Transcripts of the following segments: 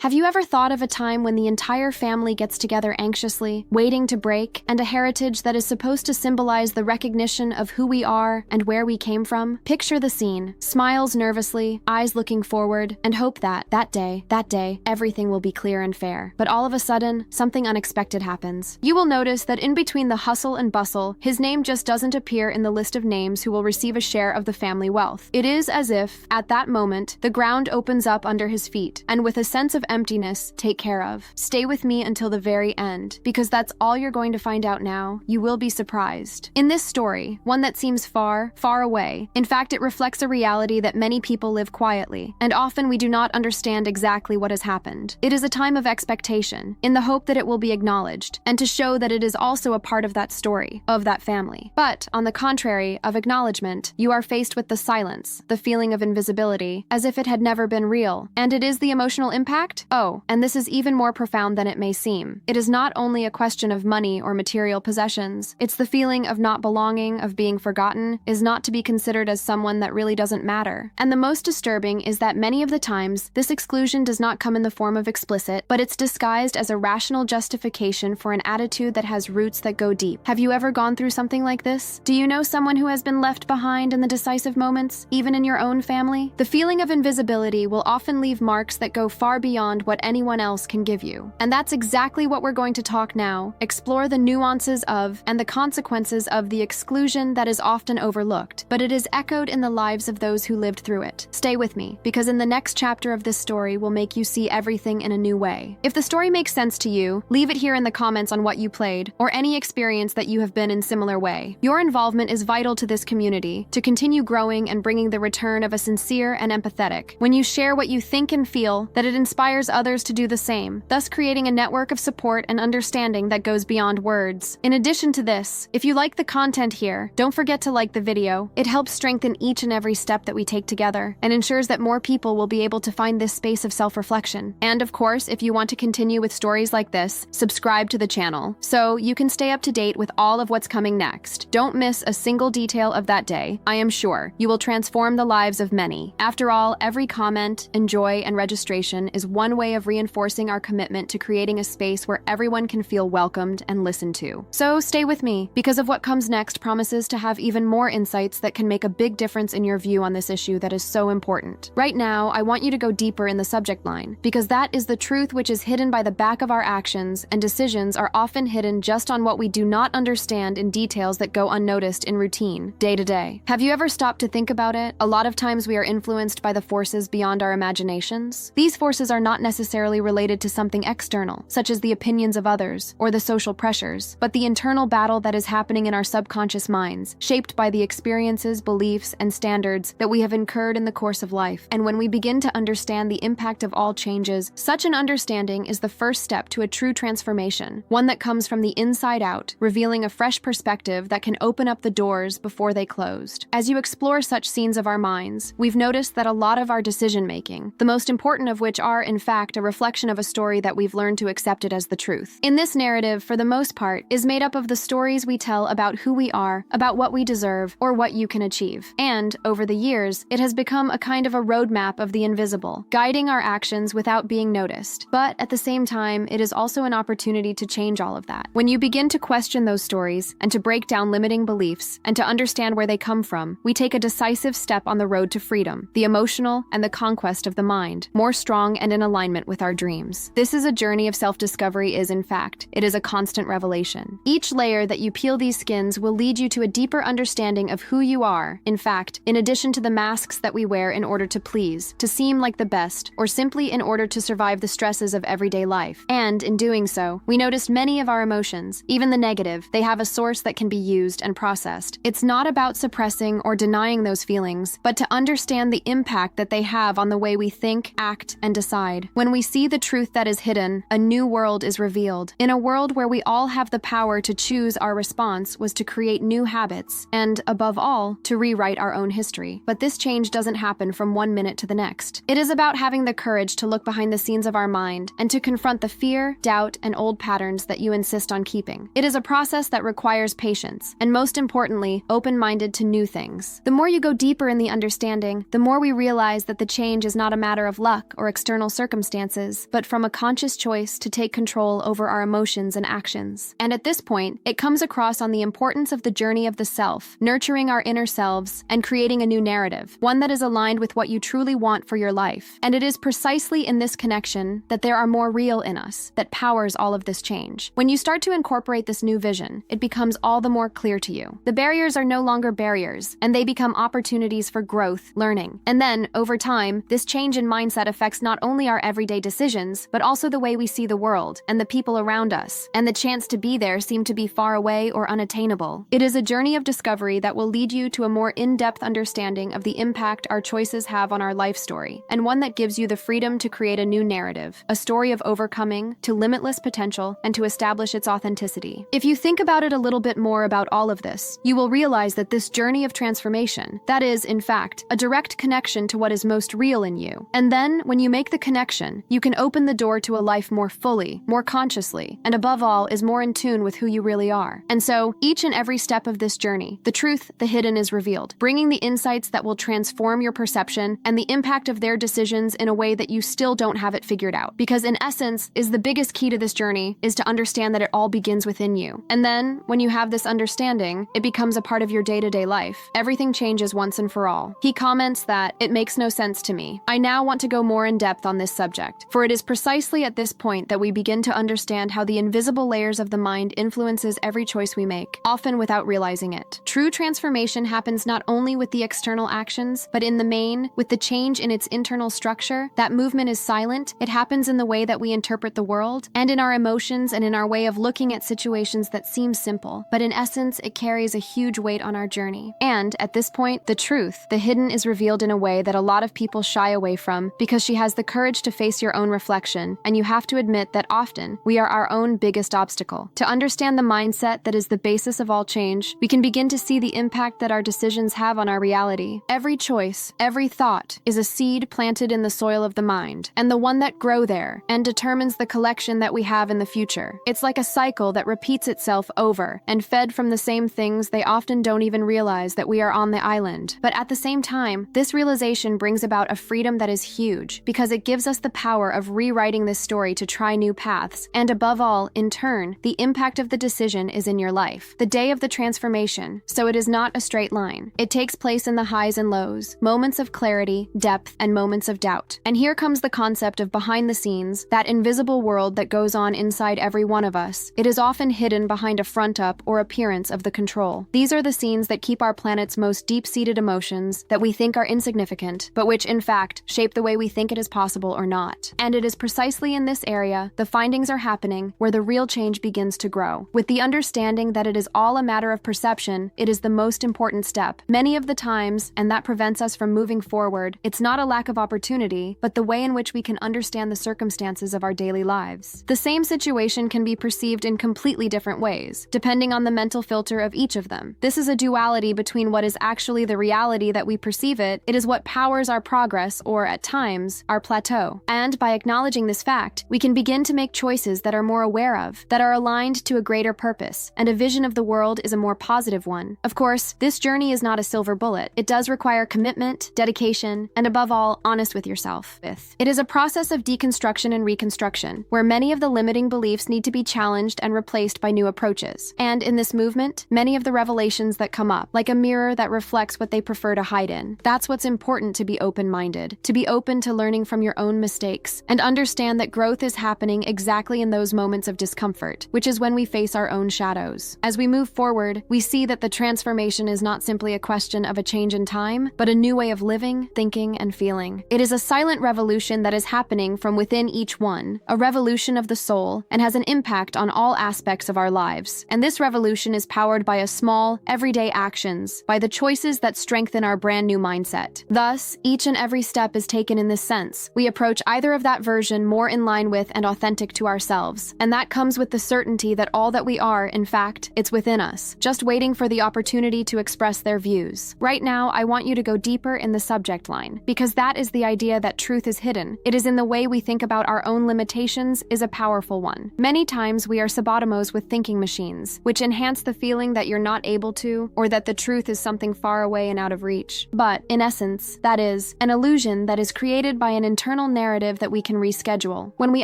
Have you ever thought of a time when the entire family gets together anxiously, waiting to break, and a heritage that is supposed to symbolize the recognition of who we are and where we came from? Picture the scene: smiles nervously, eyes looking forward, and hope that that day, everything will be clear and fair. But all of a sudden, something unexpected happens. You will notice that in between the hustle and bustle, his name just doesn't appear in the list of names who will receive a share of the family wealth. It is as if, at that moment, the ground opens up under his feet, and with a sense of emptiness, take care of. Stay with me until the very end, because that's all you're going to find out now. You will be surprised. In this story, one that seems far, far away, in fact, it reflects a reality that many people live quietly, and often we do not understand exactly what has happened. It is a time of expectation, in the hope that it will be acknowledged, and to show that it is also a part of that story, of that family. But, on the contrary of acknowledgement, you are faced with the silence, the feeling of invisibility, as if it had never been real. And it is the emotional impact? Oh, and this is even more profound than it may seem. It is not only a question of money or material possessions. It's the feeling of not belonging, of being forgotten, is not to be considered as someone that really doesn't matter. And the most disturbing is that many of the times, this exclusion does not come in the form of explicit, but it's disguised as a rational justification for an attitude that has roots that go deep. Have you ever gone through something like this? Do you know someone who has been left behind in the decisive moments, even in your own family? The feeling of invisibility will often leave marks that go far beyond what anyone else can give you. And that's exactly what we're going to talk now, explore the nuances of and the consequences of the exclusion that is often overlooked, but it is echoed in the lives of those who lived through it. Stay with me, because in the next chapter of this story will make you see everything in a new way. If the story makes sense to you, leave it here in the comments on what you played, or any experience that you have been in similar way. Your involvement is vital to this community, to continue growing and bringing the return of a sincere and empathetic. When you share what you think and feel, that it inspires others to do the same, thus creating a network of support and understanding that goes beyond words. In addition to this, if you like the content here, don't forget to like the video. It helps strengthen each and every step that we take together, and ensures that more people will be able to find this space of self-reflection. And of course, if you want to continue with stories like this, subscribe to the channel, so you can stay up to date with all of what's coming next. Don't miss a single detail of that day. I am sure you will transform the lives of many. After all, every comment, enjoy, and registration is one way of reinforcing our commitment to creating a space where everyone can feel welcomed and listened to. So stay with me, because of what comes next promises to have even more insights that can make a big difference in your view on this issue that is so important. Right now, I want you to go deeper in the subject line, because that is the truth which is hidden by the back of our actions, and decisions are often hidden just on what we do not understand in details that go unnoticed in routine, day to day. Have you ever stopped to think about it? A lot of times we are influenced by the forces beyond our imaginations. These forces are not necessarily related to something external, such as the opinions of others or the social pressures, but the internal battle that is happening in our subconscious minds, shaped by the experiences, beliefs, and standards that we have incurred in the course of life. And when we begin to understand the impact of all changes, such an understanding is the first step to a true transformation, one that comes from the inside out, revealing a fresh perspective that can open up the doors before they closed. As you explore such scenes of our minds, we've noticed that a lot of our decision-making, the most important of which are, in fact, a reflection of a story that we've learned to accept it as the truth. In this narrative, for the most part, is made up of the stories we tell about who we are, about what we deserve, or what you can achieve. And, over the years, it has become a kind of a roadmap of the invisible, guiding our actions without being noticed. But, at the same time, it is also an opportunity to change all of that. When you begin to question those stories, and to break down limiting beliefs, and to understand where they come from, we take a decisive step on the road to freedom, the emotional and the conquest of the mind, more strong and in alignment with our dreams. This is a journey of self-discovery in fact, it is a constant revelation. Each layer that you peel these skins will lead you to a deeper understanding of who you are, in fact, in addition to the masks that we wear in order to please, to seem like the best, or simply in order to survive the stresses of everyday life. And, in doing so, we noticed many of our emotions, even the negative, they have a source that can be used and processed. It's not about suppressing or denying those feelings, but to understand the impact that they have on the way we think, act, and decide. When we see the truth that is hidden, a new world is revealed. In a world where we all have the power to choose, our response was to create new habits, and, above all, to rewrite our own history. But this change doesn't happen from one minute to the next. It is about having the courage to look behind the scenes of our mind, and to confront the fear, doubt, and old patterns that you insist on keeping. It is a process that requires patience, and most importantly, open-minded to new things. The more you go deeper in the understanding, the more we realize that the change is not a matter of luck or external circumstances, circumstances, but from a conscious choice to take control over our emotions and actions. And at this point, it comes across on the importance of the journey of the self, nurturing our inner selves, and creating a new narrative, one that is aligned with what you truly want for your life. And it is precisely in this connection that there are more real in us that powers all of this change. When you start to incorporate this new vision, it becomes all the more clear to you. The barriers are no longer barriers, and they become opportunities for growth, learning. And then, over time, this change in mindset affects not only our everyday decisions, but also the way we see the world and the people around us, and the chance to be there seem to be far away or unattainable. It is a journey of discovery that will lead you to a more in-depth understanding of the impact our choices have on our life story, and one that gives you the freedom to create a new narrative, a story of overcoming, to limitless potential, and to establish its authenticity. If you think about it a little bit more about all of this, you will realize that this journey of transformation, that is, in fact, a direct connection to what is most real in you. And then, when you make the connection, you can open the door to a life more fully, more consciously, and above all, is more in tune with who you really are. And so, each and every step of this journey, the truth, the hidden is revealed, bringing the insights that will transform your perception and the impact of their decisions in a way that you still don't have it figured out. Because in essence, is the biggest key to this journey is to understand that it all begins within you. And then, when you have this understanding, it becomes a part of your day-to-day life. Everything changes once and for all. He comments that, "It makes no sense to me. I now want to go more in depth on this subject, for it is precisely at this point that we begin to understand how the invisible layers of the mind influences every choice we make, often without realizing it. True transformation happens not only with the external actions, but in the main, with the change in its internal structure. That movement is silent. It happens in the way that we interpret the world, and in our emotions and in our way of looking at situations that seem simple, but in essence, it carries a huge weight on our journey. And at this point, the truth, the hidden, is revealed in a way that a lot of people shy away from because she has the courage to face your own reflection, and you have to admit that often we are our own biggest obstacle. To understand the mindset that is the basis of all change, we can begin to see the impact that our decisions have on our reality. Every choice, every thought, is a seed planted in the soil of the mind, and the one that grows there and determines the collection that we have in the future. It's like a cycle that repeats itself over, and fed from the same things, they often don't even realize that we are on the island. But at the same time, this realization brings about a freedom that is huge, because it gives us the power of rewriting this story to try new paths, and above all, in turn, the impact of the decision is in your life. The day of the transformation, so it is not a straight line. It takes place in the highs and lows, moments of clarity, depth, and moments of doubt. And here comes the concept of behind the scenes, that invisible world that goes on inside every one of us. It is often hidden behind a front-up or appearance of the control. These are the scenes that keep our planet's most deep-seated emotions that we think are insignificant, but which, in fact, shape the way we think it is possible or not. And it is precisely in this area the findings are happening where the real change begins to grow. With the understanding that it is all a matter of perception, it is the most important step. Many of the times, and that prevents us from moving forward, it's not a lack of opportunity, but the way in which we can understand the circumstances of our daily lives. The same situation can be perceived in completely different ways, depending on the mental filter of each of them. This is a duality between what is actually the reality that we perceive it is what powers our progress, or at times, our plateau. And by acknowledging this fact, we can begin to make choices that are more aware of, that are aligned to a greater purpose, and a vision of the world is a more positive one. Of course, this journey is not a silver bullet. It does require commitment, dedication, and above all, honest with yourself. It is a process of deconstruction and reconstruction, where many of the limiting beliefs need to be challenged and replaced by new approaches. And in this movement, many of the revelations that come up, like a mirror that reflects what they prefer to hide in. That's what's important, to be open-minded, to be open to learning from your own mistakes, and understand that growth is happening exactly in those moments of discomfort, which is when we face our own shadows. As we move forward, we see that the transformation is not simply a question of a change in time, but a new way of living, thinking, and feeling. It is a silent revolution that is happening from within each one, a revolution of the soul, and has an impact on all aspects of our lives. And this revolution is powered by a small, everyday actions, by the choices that strengthen our brand new mindset. Thus, each and every step is taken in this sense. We approach either of that version more in line with and authentic to ourselves, and that comes with the certainty that all that we are, in fact, it's within us, just waiting for the opportunity to express their views. Right now, I want you to go deeper in the subject line, because that is the idea that truth is hidden. It is in the way we think about our own limitations is a powerful one. Many times we are sabotamos with thinking machines, which enhance the feeling that you're not able to, or that the truth is something far away and out of reach. But, in essence, that is an illusion that is created by an internal narrative that we can reschedule. When we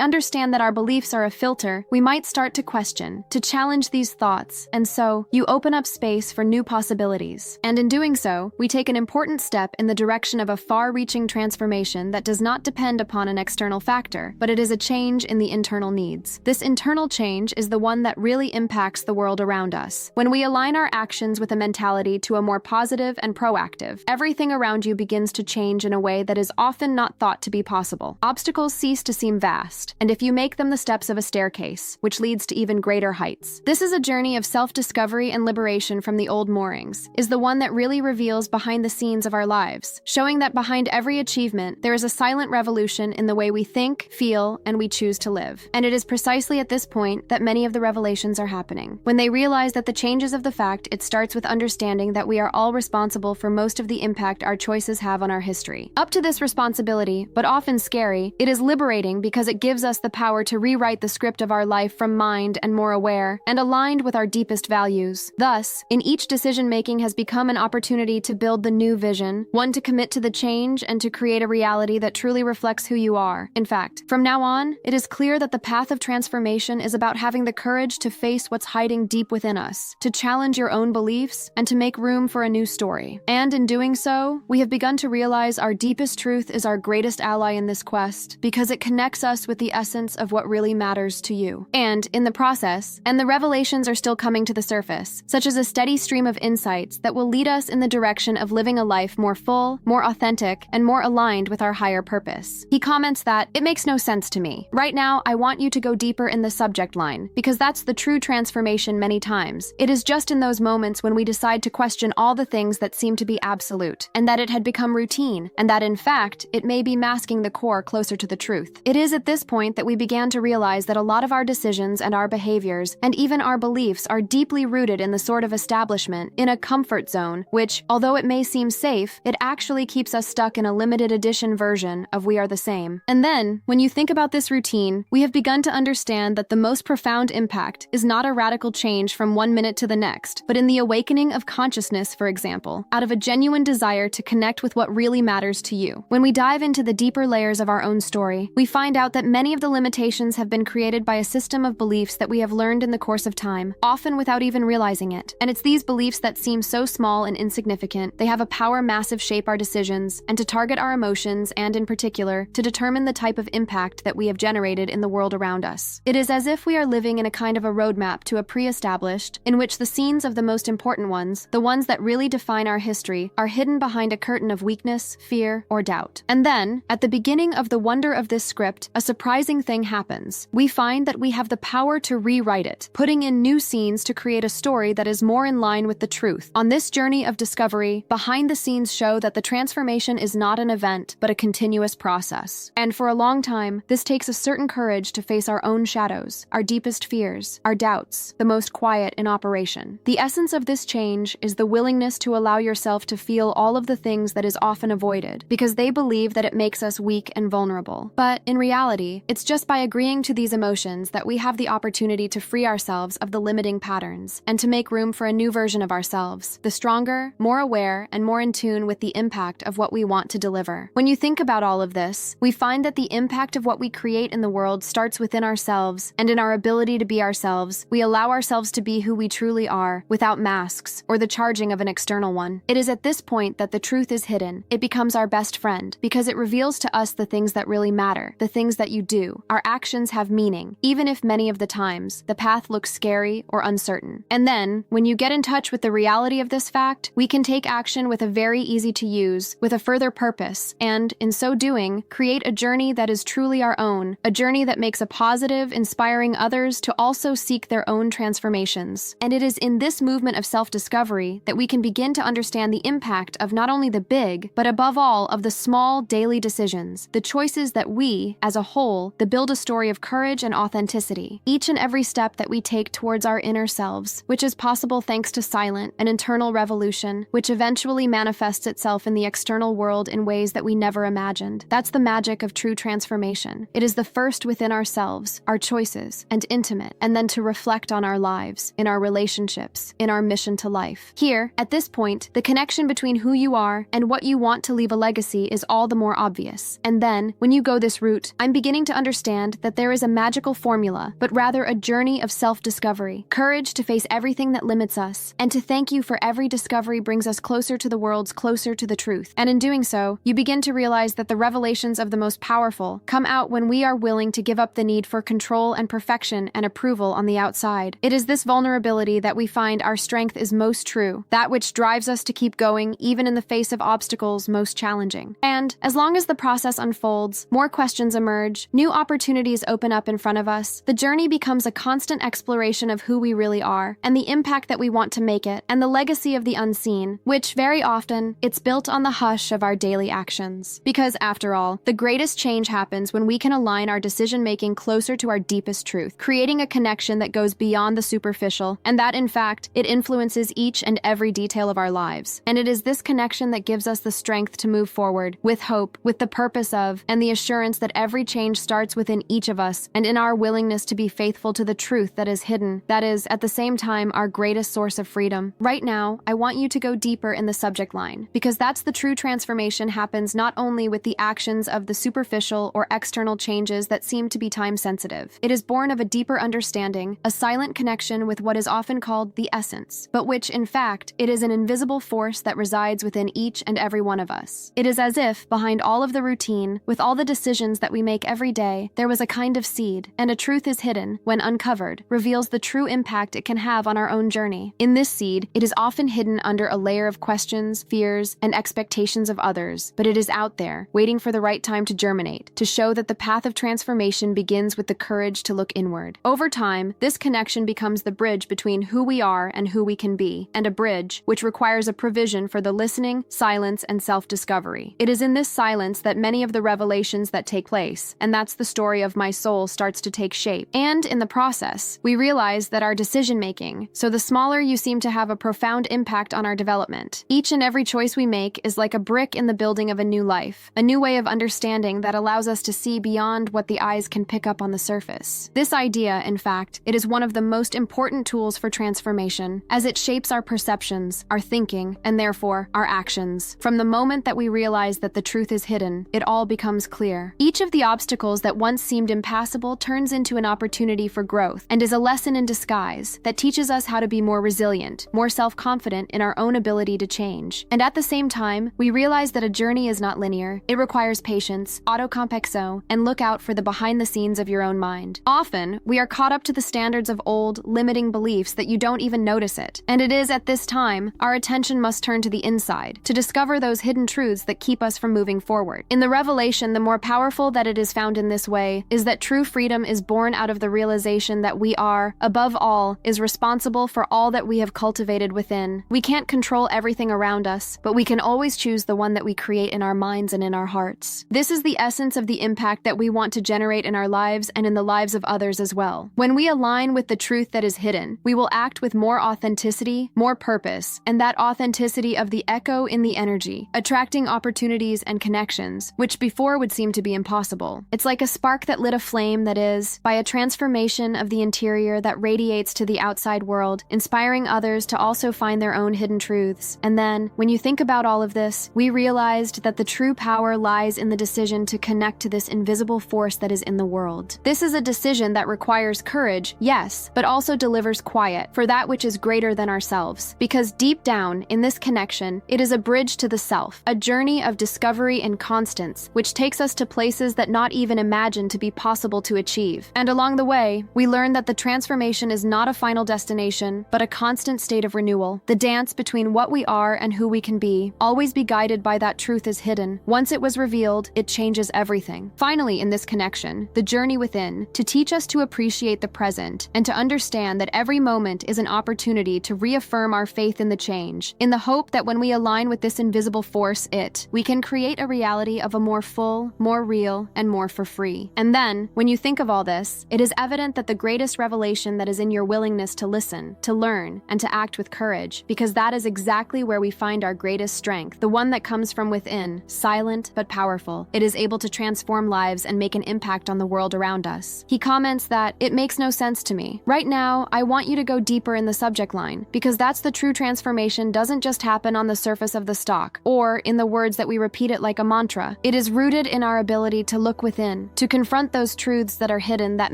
understand that our beliefs are a filter, we might start to question, to challenge these thoughts, and so you open up space for new possibilities. And in doing so, we take an important step in the direction of a far-reaching transformation that does not depend upon an external factor, but it is a change in the internal needs. This internal change is the one that really impacts the world around us. When we align our actions with a mentality to a more positive and proactive, everything around you begins to change in a way that is often not thought to be possible. Obstacles cease to seem vast, and if you make them the steps of a staircase, which leads to even greater heights. This is a journey of self-discovery and liberation from the old moorings, is the one that really reveals behind the scenes of our lives, showing that behind every achievement, there is a silent revolution in the way we think, feel, and we choose to live. And it is precisely at this point that many of the revelations are happening. When they realize that the changes of the fact, it starts with understanding that we are all responsible for most of the impact our choices have on our history. Up to this responsibility, but often scary, it is liberating because it gives us the power to rewrite the script of our life from mind and more aware, and aligned with our deepest values. Thus, in each decision-making has become an opportunity to build the new vision, one to commit to the change and to create a reality that truly reflects who you are. In fact, from now on, it is clear that the path of transformation is about having the courage to face what's hiding deep within us, to challenge your own beliefs, and to make room for a new story. And in doing so, we have begun to realize our deepest truth is our greatest ally in this quest, because it connects us with the essence of what really matters to you. And in the process, and the revelations are still coming to the surface, such as a steady stream of insights that will lead us in the direction of living a life more full, more authentic, and more aligned with our higher purpose. He comments that, "It makes no sense to me. Right now, I want you to go deeper in the subject line, because that's the true transformation many times. It is just in those moments when we decide to question all the things that seem to be absolute, and that it had become routine, and that in fact, it may be masking the core closer to the truth. It is at this point that we began to realize that a lot of our decisions and our behaviors, and even our beliefs, are deeply rooted in the sort of establishment, in a comfort zone, which, although it may seem safe, it actually keeps us stuck in a limited edition version of We Are the Same. And then, when you think about this routine, we have begun to understand that the most profound impact is not a radical change from one minute to the next, but in the awakening of consciousness, for example, out of a genuine desire to connect with what really matters to you. When we dive into the deeper layers of our own story, we find out that many of the limitations have been created by a system of beliefs that we have learned in the course of time, often without even realizing it. And it's these beliefs that seem so small and insignificant, they have a power massive shape our decisions, and to target our emotions, and in particular, to determine the type of impact that we have generated in the world around us. It is as if we are living in a kind of a roadmap to a pre-established, in which the scenes of the most important ones, the ones that really define our history, are hidden behind a curtain of weakness, fear, or doubt. And then, at the beginning of the wonder of this script, a surprising thing happens. We find that we have the power to rewrite it, putting in new scenes to create a story that is more in line with the truth. On this journey of discovery, behind the scenes show that the transformation is not an event, but a continuous process. And for a long time, this takes a certain courage to face our own shadows, our deepest fears, our doubts, the most quiet in operation. The essence of this change is the willingness to allow yourself to feel all of the things that is often avoided, because they believe that it makes us weak and vulnerable. But in reality, it's just by agreeing to these emotions that we have the opportunity to free ourselves of the limiting patterns, and to make room for a new version of ourselves, the stronger, more aware, and more in tune with the impact of what we want to deliver. When you think about all of this, we find that the impact of what we create in the world starts within ourselves, and in our ability to be ourselves, we allow ourselves to be who we truly are, without masks, or the charging of an external one. It is at this point that the truth is hidden. It becomes our best friend, because it reveals to us the things that really matter, the things that you do. Our actions have meaning, even if many of the times, the path looks scary or uncertain. And then, when you get in touch with the reality of this fact, we can take action with a very easy to use, with a further purpose, and, in so doing, create a journey that is truly our own, a journey that makes a positive, inspiring others to also seek their own transformations. And it is in this movement of self-discovery that we can begin to understand the impact of not only the big, but above all of the small daily decisions, the choices that we, as a whole, that build a story of courage and authenticity. Each and every step that we take towards our inner selves, which is possible thanks to silent and internal revolution, which eventually manifests itself in the external world in ways that we never imagined. That's the magic of true transformation. It is the first within ourselves, our choices, and intimate, and then to reflect on our lives, in our relationships, in our mission to life. Here, at this point, the connection between who you are and what you want to leave a legacy is all the more obvious. And then, when you go this route, I'm beginning to understand that there is a magical formula, but rather a journey of self-discovery, courage to face everything that limits us, and to thank you for every discovery brings us closer to the world's closer to the truth. And in doing so, you begin to realize that the revelations of the most powerful come out when we are willing to give up the need for control and perfection and approval on the outside. It is this vulnerability that we find our strength is most true, that which drives us to keep going even in the face of obstacles most challenging. And as long as the process unfolds, more questions emerge, new opportunities open up in front of us, the journey becomes a constant exploration of who we really are, and the impact that we want to make it, and the legacy of the unseen, which very often, it's built on the hush of our daily actions. Because after all, the greatest change happens when we can align our decision-making closer to our deepest truth, creating a connection that goes beyond the superficial, and that in fact, it influences each and every detail of our lives. And it is this connection that gives us the strength to move forward, with hope, with the purpose of, and the assurance that every change starts within each of us, and in our willingness to be faithful to the truth that is hidden, that is, at the same time, our greatest source of freedom. Right now, I want you to go deeper in the subject line, because that's the true transformation happens not only with the actions of the superficial or external changes that seem to be time-sensitive. It is born of a deeper understanding, a silent connection with what is often called the essence, but which, in fact, it is an invisible force that resides within each and every one of us. It is as if, behind all of the routine, with all the decisions that we make every day, there was a kind of seed, and a truth is hidden, when uncovered, reveals the true impact it can have on our own journey. In this seed, it is often hidden under a layer of questions, fears, and expectations of others, but it is out there, waiting for the right time to germinate, to show that the path of transformation begins with the courage to look inward. Over time, this connection becomes the bridge between who we are and who we can be, and a bridge which requires a provision for the listening, silence, and self-discovery. It is in this silence that many of the revelations that take place, and that's the story of my soul starts to take shape. And in the process, we realize that our decision-making, so the smaller you seem to have a profound impact on our development. Each and every choice we make is like a brick in the building of a new life, a new way of understanding that allows us to see beyond what the eyes can pick up on the surface. This idea, in fact, it is one of the most important tools for transformation, as it shapes our perceptions, our thinking, and therefore, our actions. From the moment that we realize that the truth is hidden, it all becomes clear. Each of the obstacles that once seemed impassable turns into an opportunity for growth, and is a lesson in disguise that teaches us how to be more resilient, more self-confident in our own ability to change. And at the same time, we realize that a journey is not linear. It requires patience, autocompexo, and look out for the behind the scenes of your own mind. Often, we are caught up to the standards of old, limiting beliefs that you don't even notice it. And it is at this time, our attention must turn to the inside, to discover those hidden truths that keep us from moving forward. In the revelation, the more powerful that it is found in this way, is that true freedom is born out of the realization that we are, above all, is responsible for all that we have cultivated within. We can't control everything around us, but we can always choose the one that we create in our minds and in our hearts. This is the essence of the impact that we want to generate in our lives and in the lives of others as well. When we align with the truth that is hidden, we will act with more authenticity, more purpose, and that authenticity of the echo in the energy, attracting opportunities and connections, which before would seem to be impossible. It's like a spark that lit a flame that is, by a transformation of the interior that radiates to the outside world, inspiring others to also find their own hidden truths. And then, when you think about all of this, we realized that the true power lies in the decision to connect to this invisible force that is in the world. This is a decision that requires courage, yes, but also delivers quiet for that which is greater than ourselves. Because deep down, in this connection, it is a bridge to the self, a journey of discovery and constance, which takes us to places that not even imagined to be possible to achieve. And along the way, we learn that the transformation is not a final destination, but a constant state of renewal. The dance between what we are and who we can be, always be guided by that truth is hidden. Once it was revealed, it changes everything. Finally, in this connection, the journey within, to teach us to appreciate the present, and to understand that every moment is an opportunity to reaffirm our faith in the change, in the hope that when we align with this invisible force, we can create a reality of a more full, more real, and more for free. And then, when you think of all this, it is evident that the greatest revelation that is in your willingness to listen, to learn, and to act with courage, because that is exactly where we find our greatest strength, the one that comes from within, silent but powerful. It is able to transform lives and make an impact on the world around us. He comments that, "It makes no sense to me. Right now, I want you to go deeper in the subject line, because that's the true transformation doesn't just happen on the surface of the stalk, or, in the words that we repeat it like a mantra, it is rooted in our ability to look within, to confront those truths that are hidden that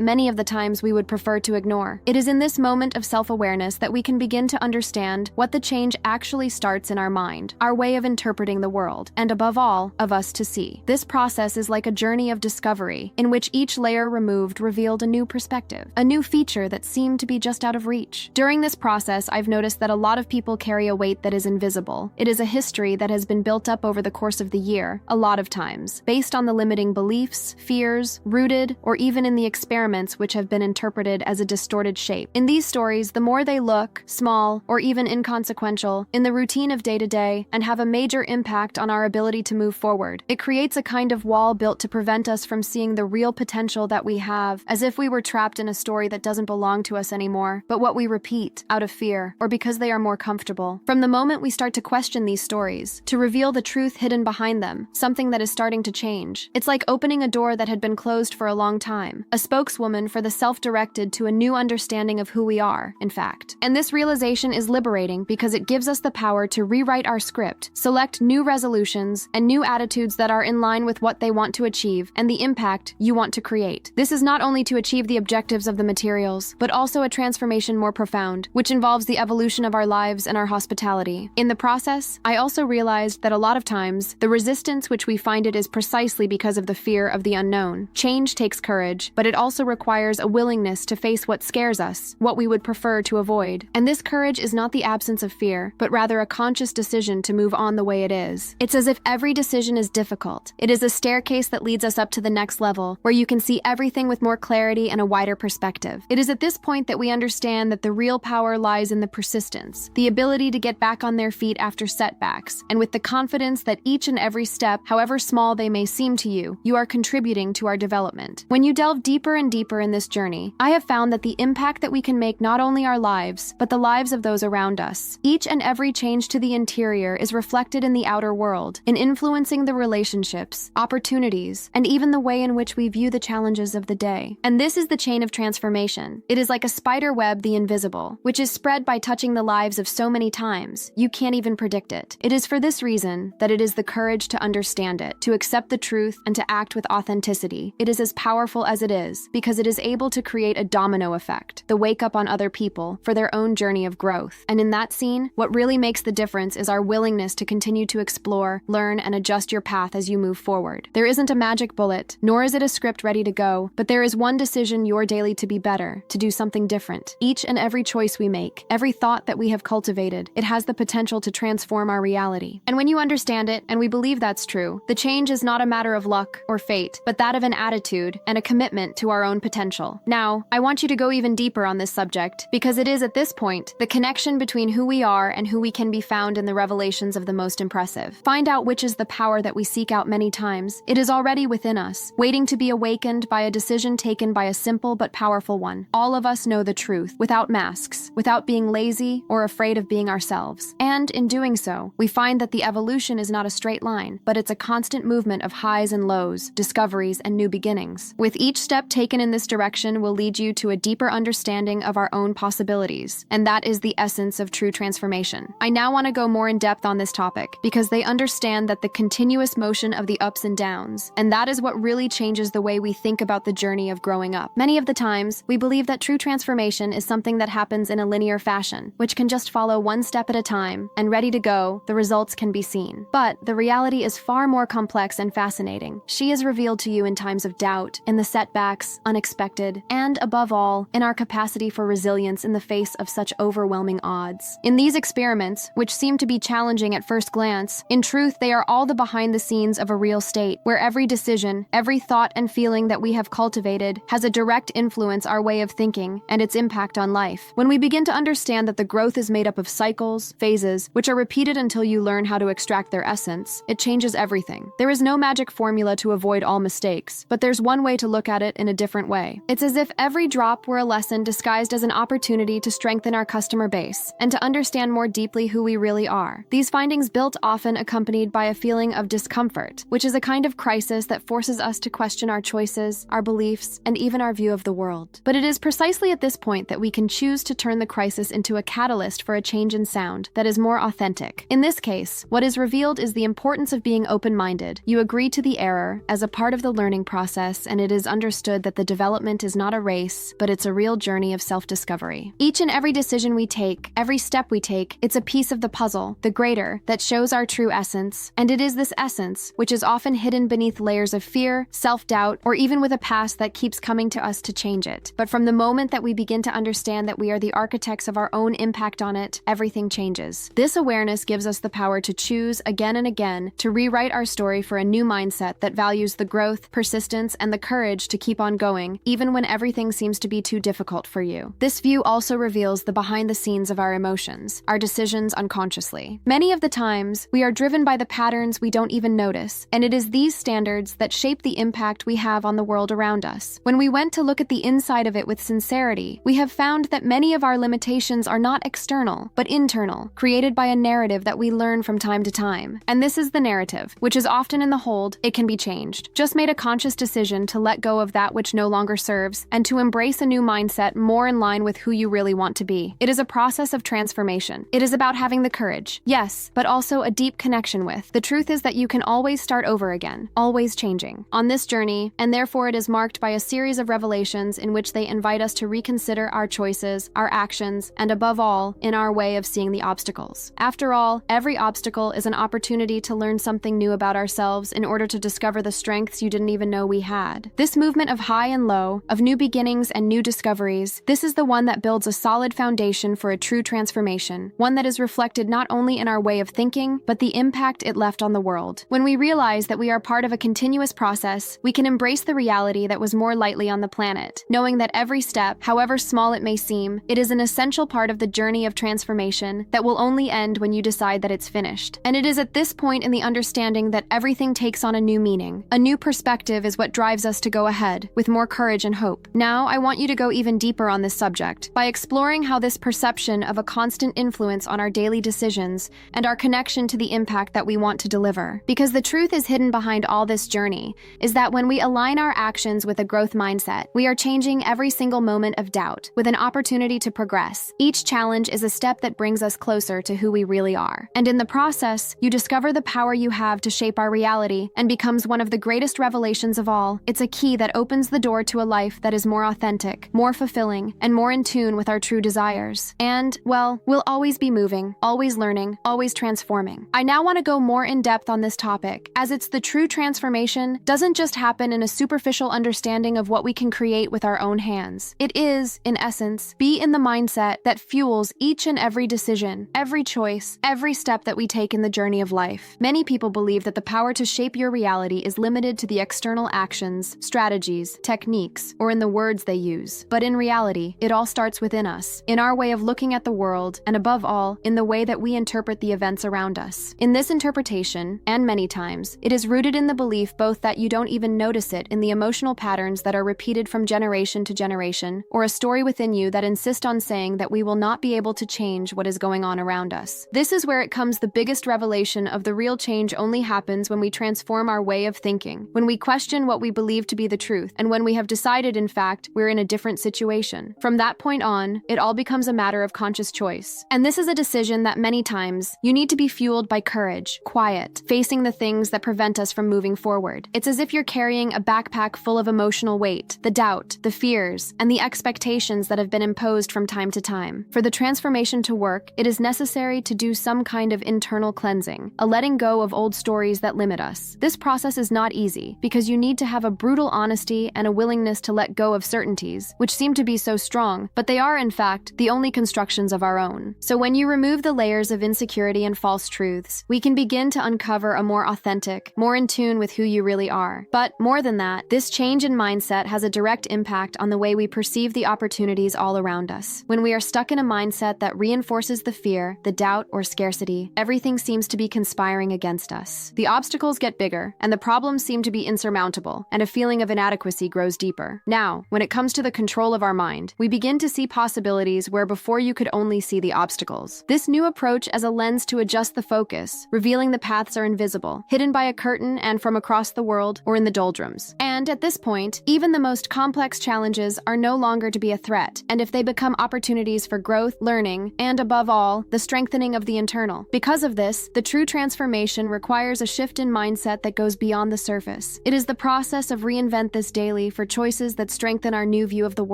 many of the times we would prefer to ignore. It is in this moment of self-awareness that we can begin to understand what the change actually starts in our mind, our way of interpreting the world, and above all, of us to see. This process is like a journey of discovery, in which each layer removed revealed a new perspective, a new feature that seemed to be just out of reach. During this process, I've noticed that a lot of people carry a weight that is invisible. It is a history that has been built up over the course of the year, a lot of times, based on the limiting beliefs, fears, rooted, or even in the experiments which have been interpreted as a distorted shape. In these stories, the more they look, small, or even inconsequential, in the routine of day-to-day, and have a major impact on our ability to move forward, it creates a kind of wall built to prevent us from seeing the real potential that we have, as if we were trapped in a story that doesn't belong to us anymore, but what we repeat, out of fear, or because they are more comfortable. From the moment we start to question these stories, to reveal the truth hidden behind them, something that is starting to change. It's like opening a door that had been closed for a long time, a spokeswoman for the self-directed to a new understanding of who we are, in fact. And this realization is liberating because it gives us the power to rewrite our script, select new resolutions, and new attitudes that are in line with what they want to achieve and the impact you want to create. This is not only to achieve the objectives of the materials, but also a transformation more profound, which involves the evolution of our lives and our hospitality. In the process, I also realized that a lot of times, the resistance which we find it is precisely because of the fear of the unknown. Change takes courage, but it also requires a willingness to face what scares us, what we would prefer to avoid. And this courage is not the absence of fear, but rather a conscious decision to move on the way it is. It's as if every decision is difficult. It is a staircase that leads us up to the next level, where you can see everything with more clarity and a wider perspective. It is at this point that we understand that the real power lies in the persistence, the ability to get back on their feet after setbacks, and with the confidence that each and every step, however small they may seem to you, you are contributing to our development. When you delve deeper and deeper in this journey, I have found that the impact that we can make not only our lives, but the lives of those around us. Each and every change to the interior is reflected in the outer world, in influencing the relationships, opportunities, and even the way in which we view the challenges of the day. And this is the chain of transformation. It is like a spider web, the invisible, which is spread by touching the lives of so many times, you can't even predict it. It is for this reason that it is the courage to understand it, to accept the truth, and to act with authenticity. It is as powerful as it is, because it is able to create a domino effect, the wake up on other people for their own journey of growth. And in that scene, what really makes the difference is our willingness to continue to explore, learn, and adjust your path as you move forward. There isn't a magic bullet, nor is it a script ready to go, but there is one decision your daily to be better, to do something different. Each and every choice we make, every thought that we have cultivated, it has the potential to transform our reality. And when you understand it, and we believe that's true, the change is not a matter of luck or fate, but that of an attitude and a commitment to our own potential. Now, I want you to go even deeper on this subject, because it is at this point, the connection between who we are and who we can be found in the revelations of the most impressive. Find out which is the power that we seek out many times. It is already within us, waiting to be awakened by a decision taken by a simple but powerful one. All of us know the truth, without masks, without being lazy or afraid of being ourselves. And in doing so, we find that the evolution is not a straight line, but it's a constant movement of highs and lows, discoveries, and new beginnings. With each step taken in this direction will lead you to a deeper understanding of our own possibilities, and that is the essence of true transformation. I now want to go more in depth on this topic, because they understand that the continuous motion of the ups and downs, and that is what really changes the way we think about the journey of growing up. Many of the times, we believe that true transformation is something that happens in a linear fashion, which can just follow one step at a time, and ready to go, the results can be seen. But the reality is far more complex and fascinating. She is revealed to you in times of doubt, in the setbacks, unexpected, and above all, in our capacity for resilience in the face of such overwhelming odds. In these experiments, which seem to be challenging at first glance, in truth, they are all the behind the scenes of a real state, where every decision, every thought and feeling that we have cultivated has a direct influence our way of thinking and its impact on life. When we begin to understand that the growth is made up of cycles, phases, which are repeated until you learn how to extract their essence, it changes everything. There is no magic formula to avoid all mistakes, but there's one way to look at it in a different way. It's as if every drop were a lesson disguised as an opportunity to strengthen our customer base and to understand more deeply who we really are. These findings built often accompanied by a feeling of discomfort, which is a kind of crisis that forces us to question our choices, our beliefs, and even our view of the world. But it is precisely at this point that we can choose to turn the crisis into a catalyst for a change in sound that is more authentic. In this case, what is revealed is the importance of being open-minded. You agree to the error as a part of the learning process, and it is understood that the development is not a race, but it's a real journey of self-discovery. Each and every decision we take, every step we take, it's a piece of the puzzle, the greater, that shows our true essence. And it is this essence, which is often hidden beneath layers of fear, self-doubt, or even with a past that keeps coming to us to change it. But from the moment that we begin to understand that we are the architects of our own impact on it, everything changes. This awareness gives us the power to choose again and again to rewrite our story for a new mindset that values the growth, persistence, and the courage to keep on going, even when everything seems to be too difficult for you. This view also reveals the behind the scenes of our emotions, our decisions unconsciously. Many of the times, we are driven by the patterns we don't even notice, and it is these standards that shape the impact we have on the world around us. When we went to look at the inside of it with sincerity, we have found that many of our limitations are not external, but internal, created by a narrative that we learn from time to time. And this is the narrative, which is often in the hold, it can be changed. Just made a conscious decision to let go of that which no longer serves, and to embrace a new mindset more in line with who you really want to be. It is a process of transformation. It is about having the courage, yes, but also a deep connection with. The truth is that you can always start over again, always changing. On this journey, and therefore it is marked by a series of revelations in which they invite us to reconsider our choices, our actions, and above all, in our way of seeing the obstacles. After all, every obstacle is an opportunity to learn something new about ourselves in order to discover the strengths you didn't even know we had. This movement of high and low, of new beginnings and new discoveries, this is the one that builds a solid foundation for a true transformation, one that is reflected not only in our way of thinking, but the impact it left on the world. When we realize that we are part of a continuous process, we can embrace the reality that was more lightly on the planet, knowing that every step, however small it may seem, it is an essential part of the journey of transformation that will only end when you decide that it's finished. And it is at this point in the understanding that everything takes on a new meaning. A new perspective is what drives us to go ahead, with more courage and hope. Now, I want you to go even deeper on this subject, by exploring how this perception of a constant influence on our daily decisions and our connection to the impact that we want to deliver. Because the truth is hidden behind all this journey, is that when we align our actions with a growth mindset, we are changing every single moment of doubt, with an opportunity to progress. Each challenge is a step that brings us closer to who we really are. And in the process, you discover the power you have to shape our reality and becomes one of the greatest revelations of all. It's a key that opens the door to a life that is more authentic, more fulfilling, and more in tune with our true desires. And, well, we'll always be moving, always learning, always transforming. I now want to go more in depth on this topic, as it's the true transformation doesn't just happen in a superficial understanding of what we can create with our own hands. It is, in essence, be in the mindset that fuels each and every decision, every choice, every step that we take in the journey of life. Many people believe that the power to shape your reality is limited to the external actions, strategies, techniques, or in the words they use. But in reality, it all starts within us, in our way of looking at the world, and above all, in the way that we interpret the events around us. In this interpretation, and many times, it is rooted in the belief both that you don't even notice it in the emotional patterns that are repeated from generation to generation, or a story within you that insist on saying that we will not be able to change what is going on around us. This is where it comes the biggest revelation of the real change only happens when we transform our way of thinking, when we question what we believe to be the truth, and when we have decided, in fact, we're in a different situation. From that point on, it all becomes a matter of conscious choice. And this is a decision that many times, you need to be fueled by courage, quiet, facing the things that prevent us from moving forward. It's as if you're carrying a backpack full of emotional weight, the doubt, the fears, and the expectations that have been imposed from time to time. For the transformation to work, it is necessary to do some kind of internal cleansing, a letting go of old stories that limit us. This process is not easy, because you need to have a brutal honesty and a willingness to let go of certainties, which seem to be so strong, but they are, in fact, the only constructions of our own. So when you remove the layers of insecurity and false truths, we can begin to uncover a more authentic, more in tune with who you really are. But more than that, this change in mindset has a direct impact on the way we perceive the opportunities all around us. When we are stuck in a mindset that reinforces the fear, the doubt, or scarcity, everything seems to be conspiring against us. The obstacles get bigger, and the problems seem to be insurmountable, and a feeling of inadequacy grows deeper. Now, when it comes to the control of our mind, we begin to see possibilities where before you could only see the obstacles. This new approach as a lens to adjust the focus, revealing the paths are invisible, hidden by a curtain and from across the world or in the doldrums. And at this point, even the most complex challenges are no longer to be a threat, and if they become opportunities for growth, learning, and above all, the strengthening of the internal. Because of this, the true transformation requires a shift in mindset that goes beyond the surface. It is the process of reinvent this daily for choices that strengthen our new view of the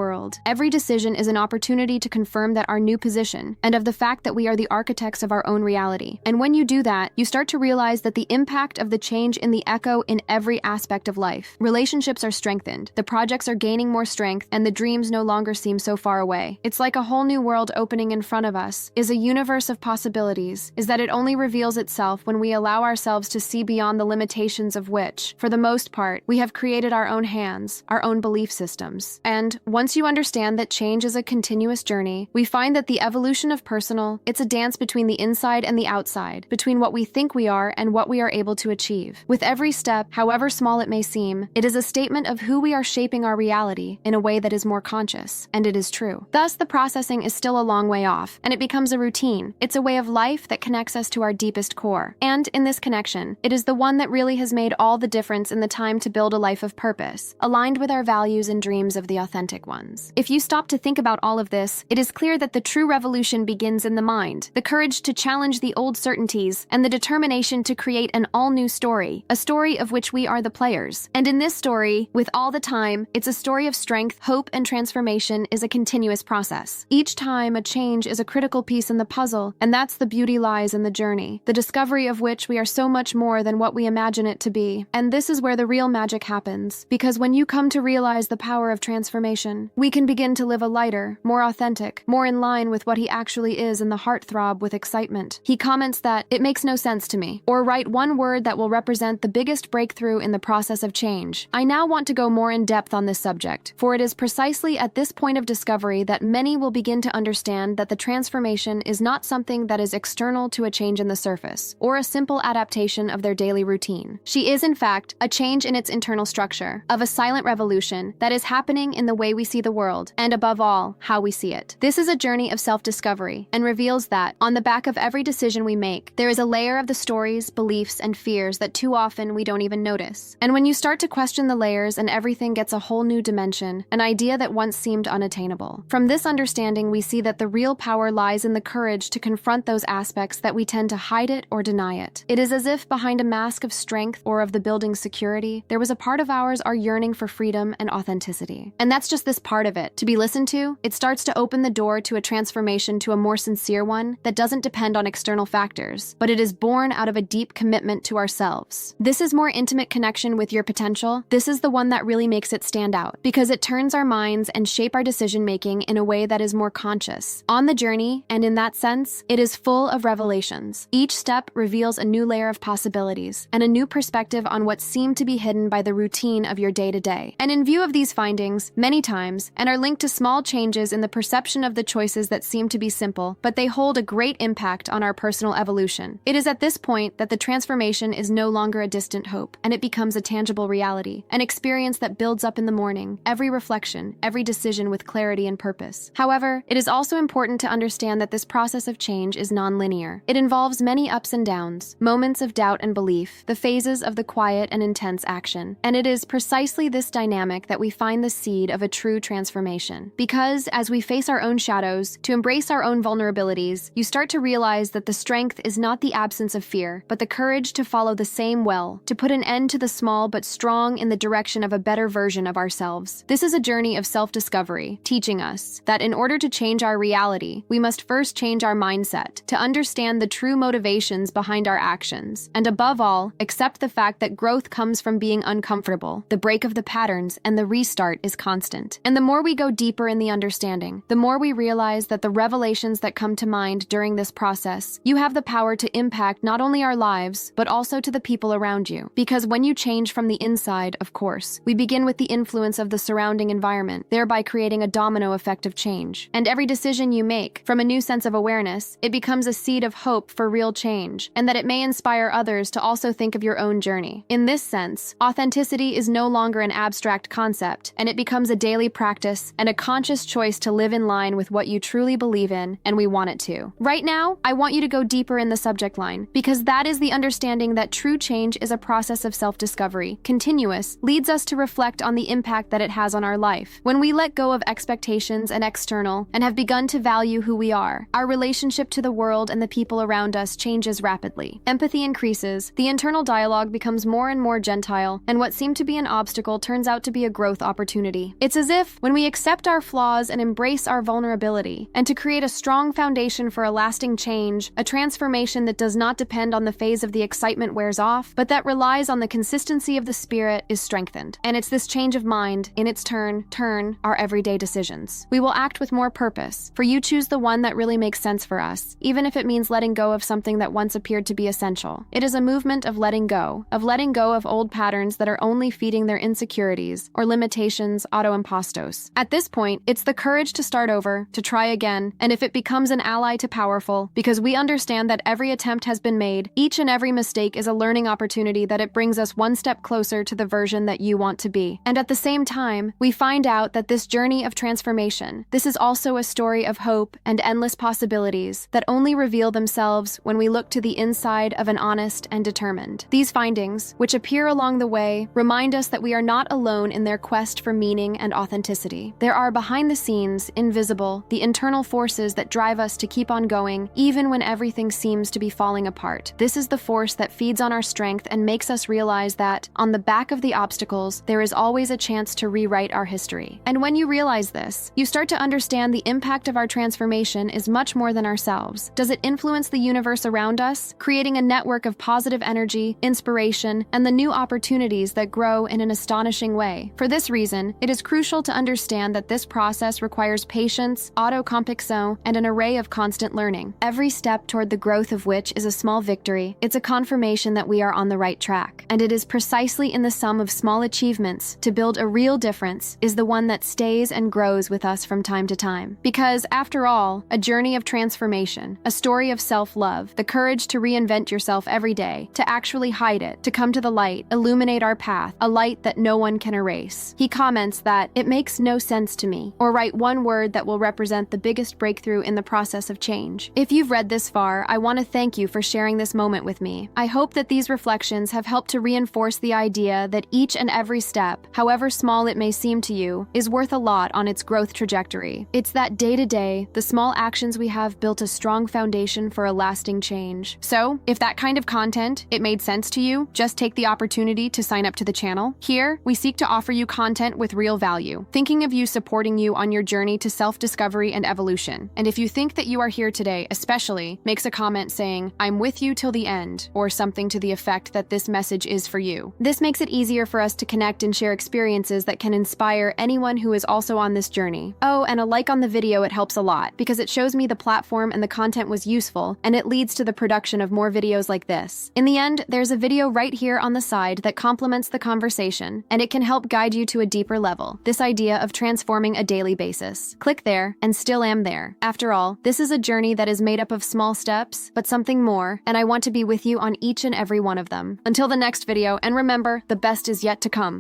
world. Every decision is an opportunity to confirm that our new position and of the fact that we are the architects of our own reality. And when you do that, you start to realize that the impact of the change in the echo in every aspect of life. Relationships are strengthened, the projects are gaining more strength, and the dreams no longer seem so far away. It's like a whole new world opening in front of us, is a universe of possibilities, is that it only reveals itself when we allow ourselves to see beyond the limitations of which, for the most part, we have created our own hands, our own belief systems. And once you understand that change is a continuous journey, we find that the evolution of personal, it's a dance between the inside and the outside, between what we think we are and what we are able to achieve. With every step, however small it may seem, it is a statement of who we are shaping our reality in a way that is more conscious, and it is true. Thus, the processing is still a long way off, and it becomes a routine. It's a way of life that connects us to our deepest core. And in this connection, it is the one that really has made all the difference in the time to build a life of purpose, aligned with our values and dreams of the authentic ones. If you stop to think about all of this, it is clear that the true revolution begins in the mind, the courage to challenge the old certainties, and the determination to create an all-new story, a story of which we are the players. And in this story, with all the time, it's a story of strength, hope, and transformation is a continuous process. Each time, a change is a critical piece in the puzzle, and that's the beauty lies in the journey, the discovery of which we are so much more than what we imagine it to be. And this is where the real magic happens, because when you come to realize the power of transformation, we can begin to live a lighter, more authentic, more in line with what he actually is in the heartthrob with excitement. He comments that, "It makes no sense to me," or write one word that will represent the biggest breakthrough in the process of change. I now want to go more in depth on this subject, for it is precisely at this point of discovery that many will begin to understand that the transformation is not something that is external to a change in the surface, or a simple adaptation of their daily routine. She is, in fact, a change in its internal structure, of a silent revolution that is happening in the way we see the world, and above all, how we see it. This is a journey of self-discovery, and reveals that, on the back of every decision we make, there is a layer of the stories, beliefs, and fears that too often we don't even notice. And when you start to question the layers and everything gets a whole new dimension, an idea that once seemed unattainable. From this understanding, we see that the real power lies in the courage to confront those aspects that we tend to hide it or deny it. It is as if behind a mask of strength or of the building's security, there was a part of ours our yearning for freedom and authenticity. And that's just this part of it. To be listened to, it starts to open the door to a transformation to a more sincere one that doesn't depend on external factors, but it is born out of a deep commitment to ourselves. This is more intimate connection with your potential. This is the one that really makes it stand out, because it turns our minds and shape our decision-making in a way that is more conscious. On the journey, and in that sense, it is full of revelations. Each step reveals a new layer of possibilities, and a new perspective on what seemed to be hidden by the routine of your day-to-day. And in view of these findings, many times, and are linked to small changes in the perception of the choices that seem to be simple, but they hold a great impact on our personal evolution. It is at this point that the transformation is no longer a distant hope, and it becomes a tangible reality, an experience that builds up in the morning, every reflection, every decision with clarity and purpose. However, it is also important to understand that this process of change is non-linear. It involves many ups and downs, moments of doubt and belief, the phases of the quiet and intense action. And it is precisely this dynamic that we find the seed of a true transformation. Because, as we face our own shadows, to embrace our own vulnerabilities, you start to realize that the strength is not the absence of fear, but the courage to follow the same well, to put an end to the small but strong in the direction of a better version of ourselves. This is a journey of self-discovery, teaching us that in order to change our reality, we must first change our mindset, to understand the true motivations behind our actions, and above all, accept the fact that growth comes from being uncomfortable, the break of the patterns, and the restart is constant. And the more we go deeper in the understanding, the more we realize that the revelations that come to mind during this process, you have the power to impact not only our lives, but also to the people around you. Because when you change from the inside, of course, we begin with the influence of the surrounding environment, thereby creating a domino effect of change. And every decision you make, from a new sense of awareness, it becomes a seed of hope for real change, and that it may inspire others to also think of your own journey. In this sense, authenticity is no longer an abstract concept, and it becomes a daily practice and a conscious choice to live in line with what you truly believe in, and we want it to. Right now, I want you to go deeper in the subject line, because that is the understanding that true change is a process of self-discovery, continuous, leads us to reflect on the impact that it has on our life. When we let go of expectations and external, and have begun to value who we are, our relationship to the world and the people around us changes rapidly. Empathy increases, the The internal dialogue becomes more and more gentle, and what seemed to be an obstacle turns out to be a growth opportunity. It's as if, when we accept our flaws and embrace our vulnerability, and to create a strong foundation for a lasting change, a transformation that does not depend on the phase of the excitement wears off, but that relies on the consistency of the spirit, is strengthened. And it's this change of mind, in its turn our everyday decisions. We will act with more purpose, for you choose the one that really makes sense for us, even if it means letting go of something that once appeared to be essential. It is a movement of letting go of old patterns that are only feeding their insecurities or limitations autoimpostos. At this point, it's the courage to start over, to try again, and if it becomes an ally to powerful, because we understand that every attempt has been made, each and every mistake is a learning opportunity that it brings us one step closer to the version that you want to be. And at the same time, we find out that this journey of transformation, this is also a story of hope and endless possibilities that only reveal themselves when we look to the inside of an honest and determined. These findings, which appear along the way, remind us that we are not alone in their quest for meaning and authenticity. There are behind the scenes, invisible, the internal forces that drive us to keep on going, even when everything seems to be falling apart. This is the force that feeds on our strength and makes us realize that, on the back of the obstacles, there is always a chance to rewrite our history. And when you realize this, you start to understand the impact of our transformation is much more than ourselves. Does it influence the universe around us, creating a network of positive energy, inspiration, and the new opportunities that grow in an astonishing way? For this reason, it is crucial to understand that this process requires patience, autocompixo, and an array of constant learning. Every step toward the growth of which is a small victory. It's a confirmation that we are on the right track. And it is precisely in the sum of small achievements to build a real difference is the one that stays and grows with us from time to time. Because, after all, a journey of transformation, a story of self-love, the courage to reinvent yourself every day, to actually hide it, to come to the light, illuminate our path, a light that no one can erase. He comments that, "It makes no sense to me," or write one word that will represent the biggest breakthrough in the process of change. If you've read this far, I want to thank you for sharing this moment with me. I hope that these reflections have helped to reinforce the idea that each and every step, however small it may seem to you, is worth a lot on its growth trajectory. It's that day-to-day, the small actions we have built a strong foundation for a lasting change. So, if that kind of content, it made sense to you, just take the opportunity to sign up to the channel. Here, we seek to offer you content with real value, thinking of you supporting you on your journey to self-discovery and evolution. And if you think that you are here today, especially, makes a comment saying, "I'm with you till the end," or something to the effect that this message is for you. This makes it easier for us to connect and share experiences that can inspire anyone who is also on this journey. Oh, and a like on the video, it helps a lot, because it shows me the platform and the content was useful, and it leads to the production of more videos like this. In the end, there's a video right here on the side that complements the conversation, and it can help guide you to a deeper level, this idea of transforming a daily basis. Click there, and still am there. After all, this is a journey that is made up of small steps, but something more, and I want to be with you on each and every one of them. Until the next video, and remember, the best is yet to come.